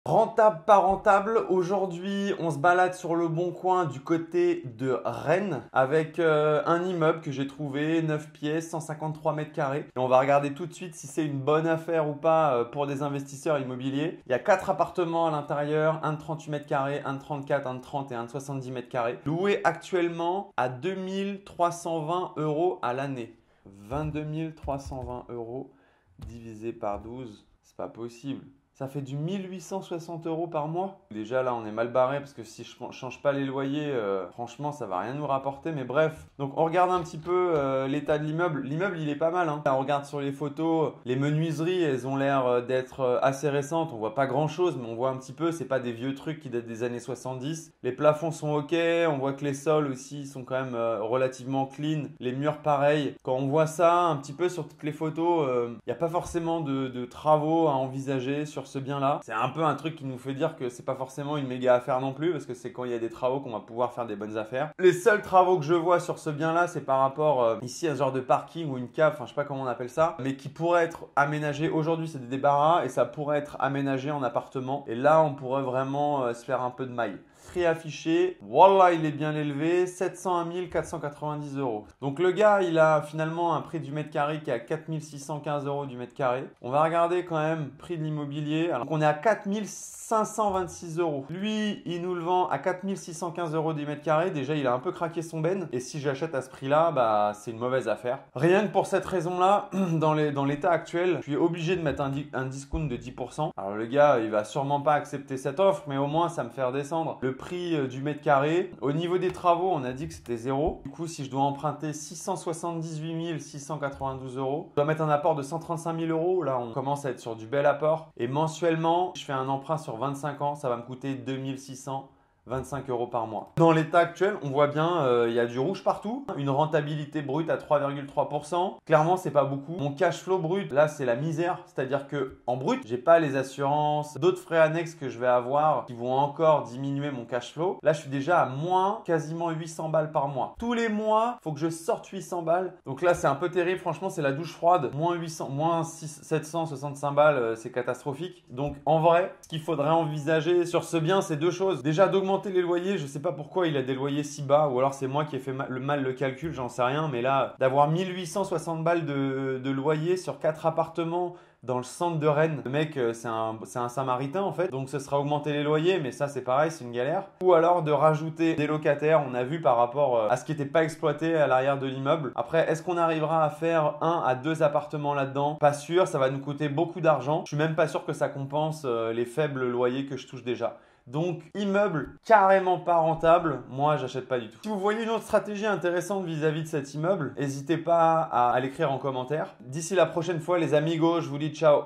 Rentable, pas rentable. Aujourd'hui, on se balade sur le Bon Coin du côté de Rennes avec un immeuble que j'ai trouvé, 9 pièces, 153 mètres carrés. Et on va regarder tout de suite si c'est une bonne affaire ou pas pour des investisseurs immobiliers. Il y a 4 appartements à l'intérieur, un de 38 mètres carrés, un de 34, un de 30 et un de 70 mètres carrés. Loué actuellement à 2320 euros à l'année. 22 320 euros divisé par 12, c'est pas possible. Ça fait du 1860 euros par mois. Déjà là, on est mal barré parce que si je ne change pas les loyers, franchement, ça va rien nous rapporter. Mais bref, donc on regarde un petit peu l'état de l'immeuble. L'immeuble, il est pas mal, hein. On regarde sur les photos, les menuiseries, elles ont l'air d'être assez récentes. On voit pas grand-chose, mais on voit un petit peu. C'est pas des vieux trucs qui datent des années 70. Les plafonds sont ok. On voit que les sols aussi sont quand même relativement clean. Les murs, pareil. Quand on voit ça un petit peu sur toutes les photos, il n'y a pas forcément de travaux à envisager sur ce bien-là. C'est un peu un truc qui nous fait dire que c'est pas forcément une méga affaire non plus, parce que c'est quand il y a des travaux qu'on va pouvoir faire des bonnes affaires. Les seuls travaux que je vois sur ce bien-là, c'est par rapport ici à ce genre de parking ou une cave, enfin je sais pas comment on appelle ça, mais qui pourrait être aménagé. Aujourd'hui, c'est des débarras et ça pourrait être aménagé en appartement. Et là, on pourrait vraiment se faire un peu de maille. Prix affiché, voilà, il est bien élevé, 701 490 euros. Donc le gars, il a finalement un prix du mètre carré qui est à 4615 euros du mètre carré. On va regarder quand même prix de l'immobilier. Alors on est à 4526 euros. Lui, il nous le vend à 4615 euros du mètre carré. Déjà, il a un peu craqué son ben. Et si j'achète à ce prix-là, bah c'est une mauvaise affaire. Rien que pour cette raison-là, dans l'état actuel, je suis obligé de mettre un discount de 10%. Alors le gars, il va sûrement pas accepter cette offre, mais au moins ça me fait redescendre le prix du mètre carré. Au niveau des travaux, on a dit que c'était zéro. Du coup, si je dois emprunter 678 692 euros, je dois mettre un apport de 135 000 euros. Là, on commence à être sur du bel apport. Et mensuellement, je fais un emprunt sur 25 ans, ça va me coûter 2625 euros par mois. Dans l'état actuel, on voit bien, il y a du rouge partout. Une rentabilité brute à 3,3%. Clairement, c'est pas beaucoup. Mon cash flow brut, là, c'est la misère. C'est-à-dire que en brut, j'ai pas les assurances, d'autres frais annexes que je vais avoir qui vont encore diminuer mon cash flow. Là, je suis déjà à moins quasiment 800 balles par mois. Tous les mois, il faut que je sorte 800 balles. Donc là, c'est un peu terrible. Franchement, c'est la douche froide. Moins 800, moins 765 balles, c'est catastrophique. Donc en vrai, ce qu'il faudrait envisager sur ce bien, c'est deux choses. Déjà, d'augmenter les loyers, je sais pas pourquoi il a des loyers si bas, ou alors c'est moi qui ai fait mal le calcul, j'en sais rien, mais là, d'avoir 1860 balles de loyer sur 4 appartements dans le centre de Rennes, le mec, c'est un samaritain en fait, donc ce sera augmenter les loyers, mais ça c'est pareil, c'est une galère. Ou alors de rajouter des locataires, on a vu par rapport à ce qui n'était pas exploité à l'arrière de l'immeuble. Après, est-ce qu'on arrivera à faire 1 à 2 appartements là-dedans? Pas sûr, ça va nous coûter beaucoup d'argent. Je suis même pas sûr que ça compense les faibles loyers que je touche déjà. Donc, immeuble carrément pas rentable, moi j'achète pas du tout. Si vous voyez une autre stratégie intéressante vis-à-vis de cet immeuble, n'hésitez pas à l'écrire en commentaire. D'ici la prochaine fois les amigos, je vous dis ciao.